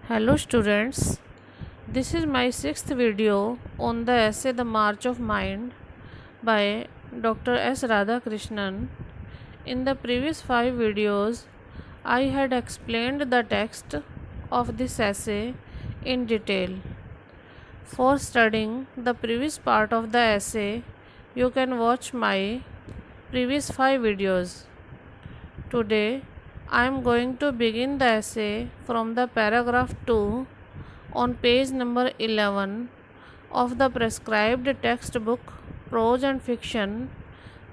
Hello students, this is my sixth video on the essay The March of Mind by Dr. S. Radhakrishnan. In the previous 5 videos, I had explained the text of this essay in detail. For studying the previous part of the essay, you can watch my previous 5 videos. Today, I am going to begin the essay from the paragraph 2 on page number 11 of the prescribed textbook Prose and Fiction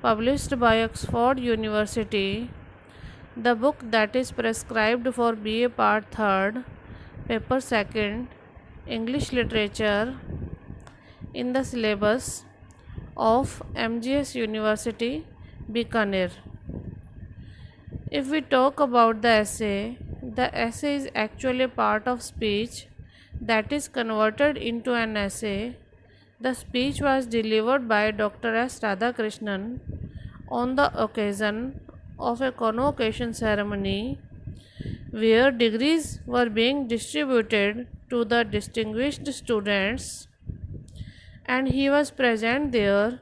published by Oxford University, the book that is prescribed for BA Part 3rd, Paper 2nd, English Literature in the syllabus of MGS University, Bikaner. If we talk about the essay is actually part of speech that is converted into an essay. The speech was delivered by Dr. S. Radhakrishnan on the occasion of a convocation ceremony where degrees were being distributed to the distinguished students, and he was present there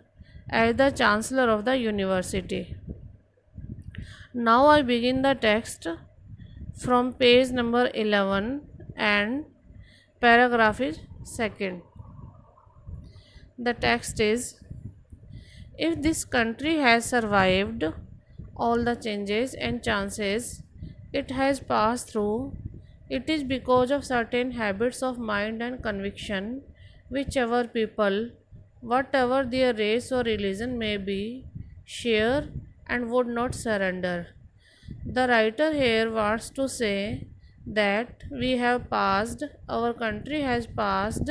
as the Chancellor of the university. Now I begin the text from page number 11 and paragraph is second. The text is: if this country has survived all the changes and chances it has passed through, it is because of certain habits of mind and conviction which our people, whatever their race or religion may be, share and would not surrender. The writer here wants to say that our country has passed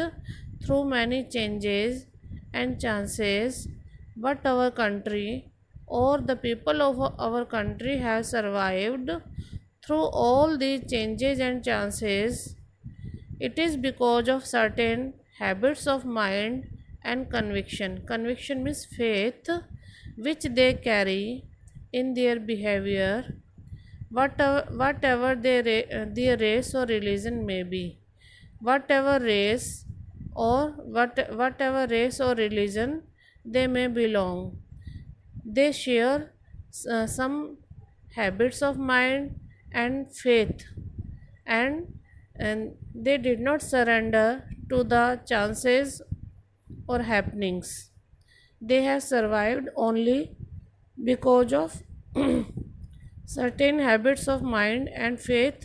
through many changes and chances, but our country or the people of our country have survived through all these changes and chances. It is because of certain habits of mind and conviction. Conviction means faith, which they carry in their behavior, whatever their race or religion may be. Whatever race whatever race or religion they may belong, they share some habits of mind and faith, and they did not surrender to the chances or happenings. They have survived only because of certain habits of mind and faith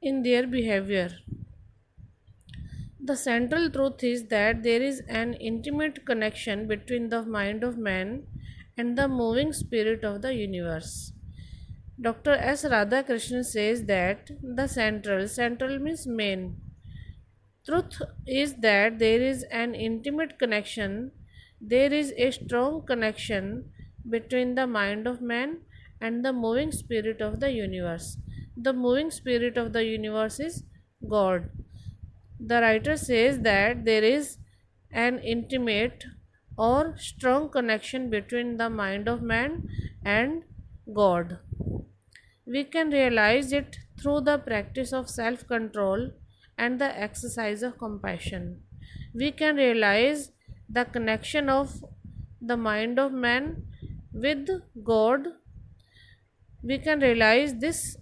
in their behavior. The central truth is that there is an intimate connection between the mind of man and the moving spirit of the universe. Dr. S. Radhakrishnan says that the central means main. Truth is that there is an intimate connection, there is a strong connection between the mind of man and the moving spirit of the universe. The moving spirit of the universe is God. The writer says that there is an intimate or strong connection between the mind of man and God. We can realize it through the practice of self control and the exercise of compassion. We can realize the connection of the mind of man with God. We can realize this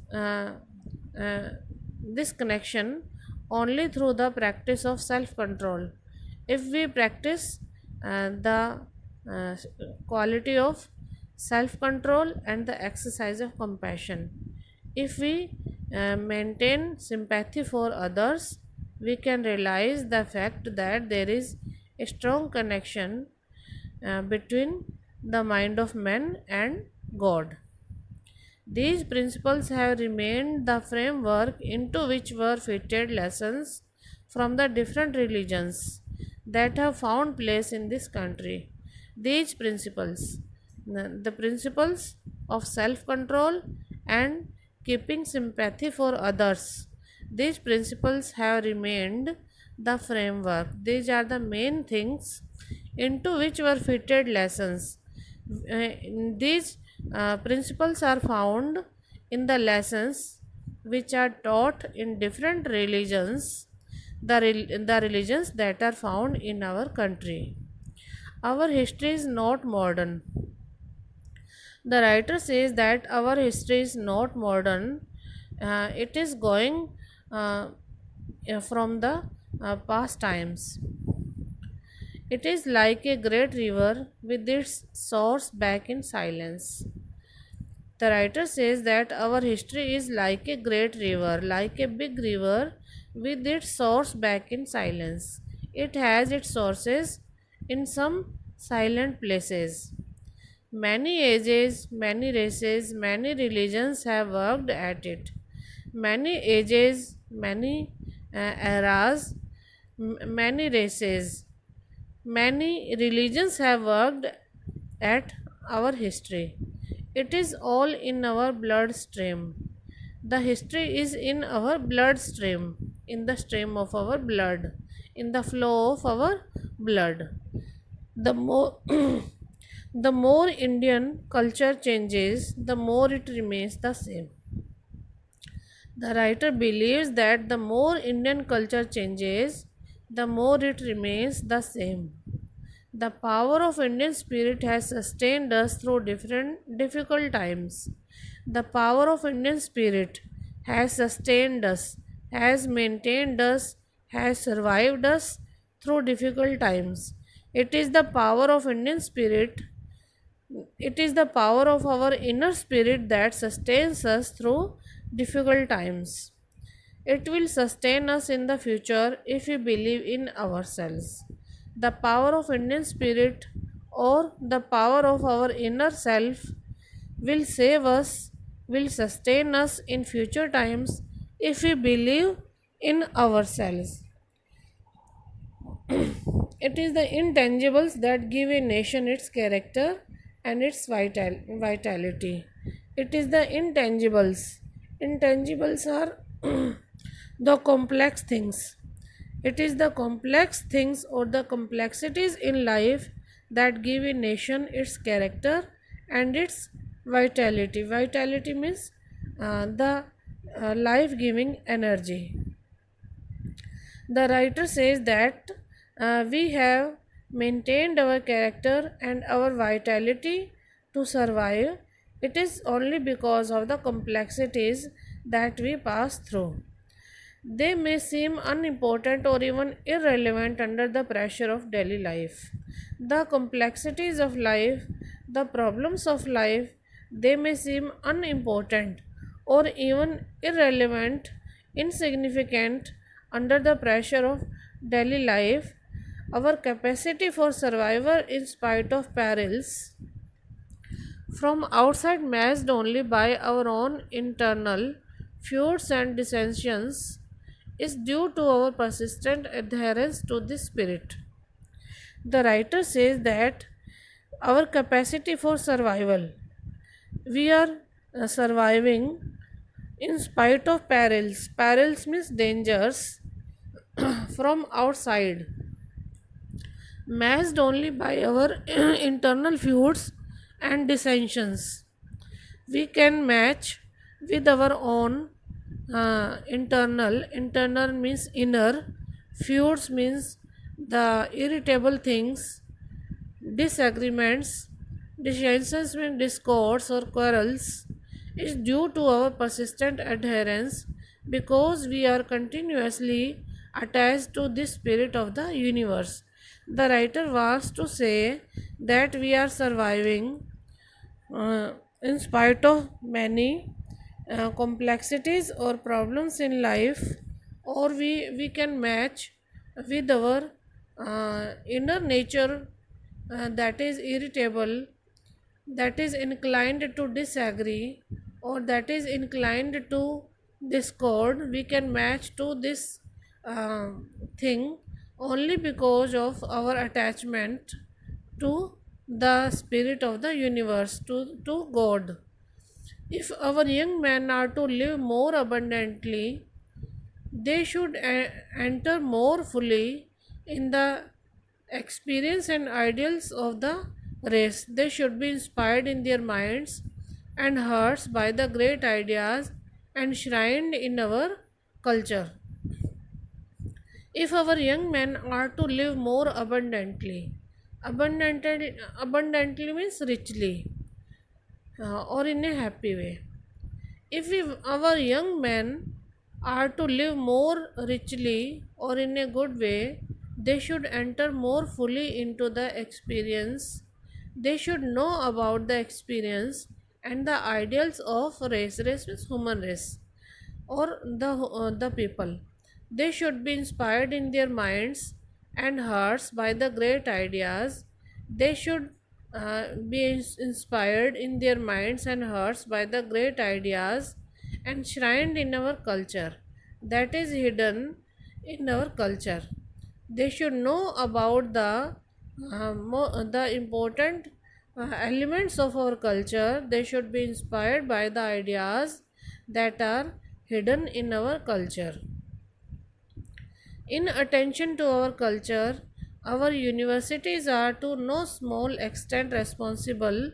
connection only through the practice of self control. If we practice the uh, quality of self control and the exercise of compassion, if we maintain sympathy for others, we can realize the fact that there is a strong connection between the mind of man and God. These principles have remained the framework into which were fitted lessons from the different religions that have found place in this country. These principles, the principles of self control and keeping sympathy for others, these principles have remained the framework. These are the main things into which were fitted lessons. These principles are found in the lessons which are taught in different religions, the religions that are found in our country. Our history is not modern. The writer says that our history is not modern, it is going from the past times. It is like a great river with its source back in silence. The writer says that our history is like a great river, like a big river with its source back in silence. It has its sources in some silent places. Many ages, many races, many religions have worked at it. Many ages, many eras, many races, many religions have worked at our history. It is all in our bloodstream. The history is in our bloodstream, in the stream of our blood, in the flow of our blood. The more the more Indian culture changes, the more it remains the same. The writer believes that the more Indian culture changes, the more it remains the same. The power of Indian spirit has sustained us through different difficult times. The power of Indian spirit has sustained us, has maintained us, has survived us through difficult times. It is the power of Indian spirit, it is the power of our inner spirit that sustains us through difficult times. It will sustain us in the future if we believe in ourselves. The power of Indian spirit or the power of our inner self will save us, will sustain us in future times if we believe in ourselves. It is the intangibles that give a nation its character and its vitality. It is the intangibles. Intangibles are the complex things. It is the complex things or the complexities in life that give a nation its character and its vitality. Vitality means the life giving energy. The writer says that we have maintained our character and our vitality to survive. It is only because of the complexities that we pass through. They may seem unimportant or even irrelevant under the pressure of daily life. The complexities of life, the problems of life, they may seem unimportant or even irrelevant, insignificant under the pressure of daily life. Our capacity for survival in spite of perils from outside matched only by our own internal feuds and dissensions is due to our persistent adherence to this spirit. The writer says that our capacity for survival, we are surviving in spite of perils. Perils means dangers from outside, matched only by our internal feuds and dissensions. We can match with our own internal means inner, feuds means the irritable things, disagreements, dissensions means discords or quarrels is due to our persistent adherence because we are continuously attached to this spirit of the universe. The writer wants to say that we are surviving in spite of many complexities or problems in life, or we can match with our inner nature that is irritable, that is inclined to disagree, or that is inclined to discord. We can match to this uh, thing only because of our attachment to the spirit of the universe, to God. If our young men are to live more abundantly, they should enter more fully in the experience and ideals of the race. They should be inspired in their minds and hearts by the great ideas enshrined in our culture. If our young men are to live more abundantly means richly, or in a happy way. If our young men are to live more richly or in a good way, they should enter more fully into the experience. They should know about the experience and the ideals of race means human race, or the people. They should be inspired in their minds and hearts by the great ideas. They should be inspired in their minds and hearts by the great ideas enshrined in our culture, that is hidden in our culture. They should know about the important elements of our culture. They should be inspired by the ideas that are hidden in our culture. In attention to our culture, our universities are to no small extent responsible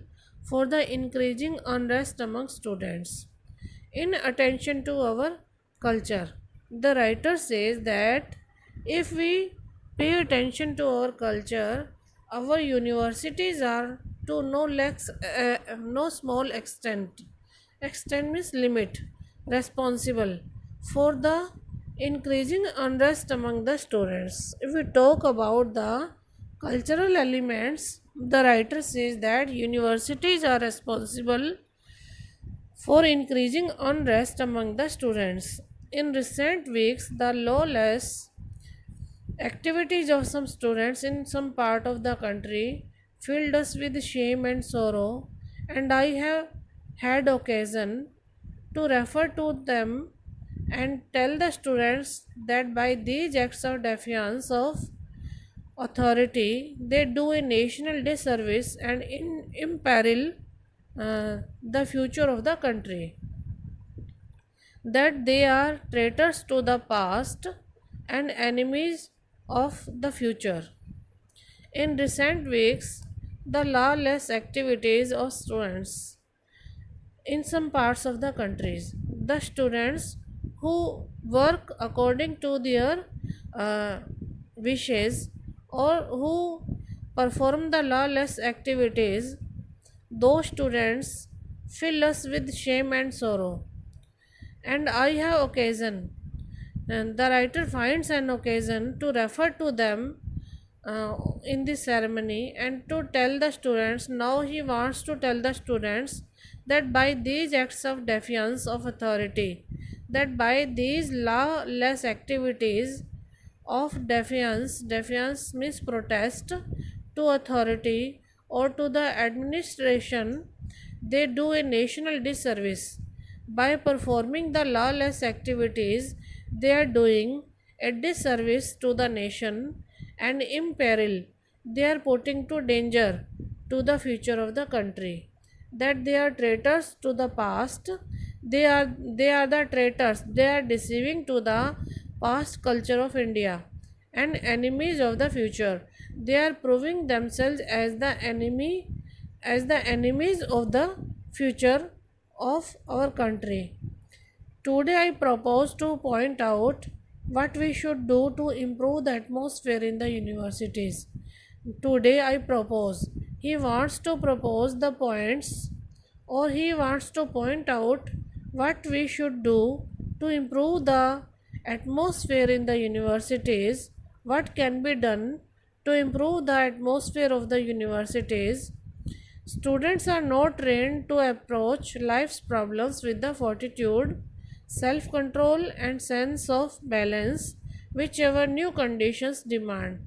for the increasing unrest among students. In attention to our culture, the writer says that if we pay attention to our culture, our universities are to no small extent means limit, responsible for the increasing unrest among the students. If we talk about the cultural elements, the writer says that universities are responsible for increasing unrest among the students. In recent weeks, the lawless activities of some students in some part of the country filled us with shame and sorrow, and I have had occasion to refer to them and tell the students that by these acts of defiance of authority, they do a national disservice and imperil the future of the country, that they are traitors to the past and enemies of the future. In recent weeks, the lawless activities of students in some parts of the countries, the students who work according to their uh, wishes or who perform the lawless activities, those students fill us with shame and sorrow. And I have occasion, and the writer finds an occasion to refer to them in this ceremony and to tell the students. Now he wants to tell the students that by these acts of defiance of authority, that by these lawless activities of defiance means protest to authority or to the administration, they do a national disservice. By performing the lawless activities, they are doing a disservice to the nation and imperil. They are putting to danger to the future of the country. That they are traitors to the past. They are the traitors. They are deceiving to the past culture of India and enemies of the future. They are proving themselves as the enemies of the future of our country. Today I propose to point out what we should do to improve the atmosphere in the universities. Today I propose. He wants to propose the points, or he wants to point out what we should do to improve the atmosphere in the universities, what can be done to improve the atmosphere of the universities. Students are not trained to approach life's problems with the fortitude, self control, and sense of balance whichever new conditions demand.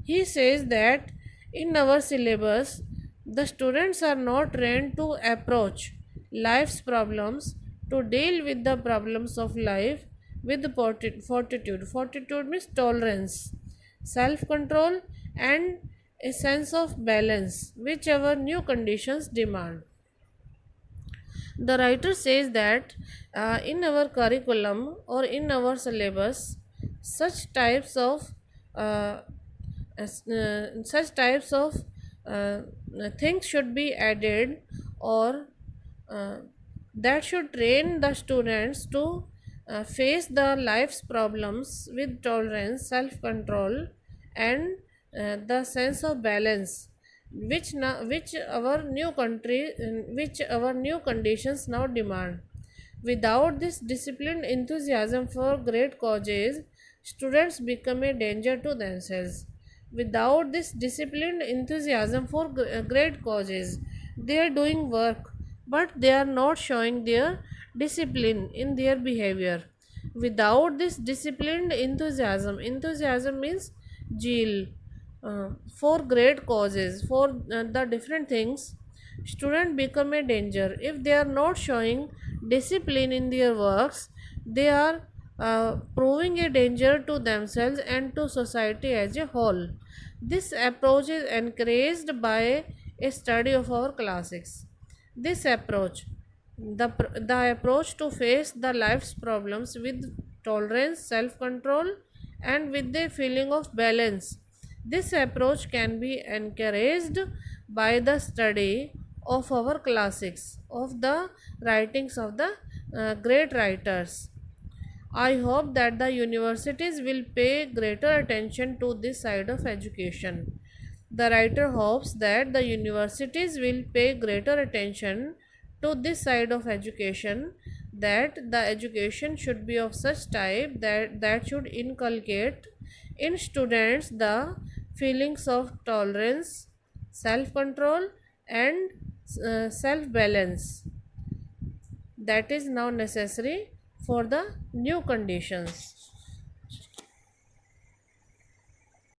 He says that in our syllabus, the students are not trained to approach life's problems, to deal with the problems of life with fortitude. Fortitude means tolerance, self control, and a sense of balance, whichever new conditions demand. The writer says that in our curriculum or in our syllabus, such types of uh, such types of uh, things should be added, or uh, that should train the students to face the life's problems with tolerance, self control, and the sense of balance, which our new conditions now demand. Without this disciplined enthusiasm for great causes, students become a danger to themselves. Without this disciplined enthusiasm for great causes, they are doing work, but they are not showing their discipline in their behavior. Without this disciplined enthusiasm means zeal, for great causes, for the different things, students become a danger. If they are not showing discipline in their works, they are proving a danger to themselves and to society as a whole. This approach is encouraged by a study of our classics. This approach, the approach to face the life's problems with tolerance, self control, and with a feeling of balance. This approach can be encouraged by the study of our classics, of the writings of the great writers. I hope that the universities will pay greater attention to this side of education. The writer hopes that the universities will pay greater attention to this side of education, that the education should be of such type that should inculcate in students the feelings of tolerance, self control, and self balance that is now necessary for the new conditions.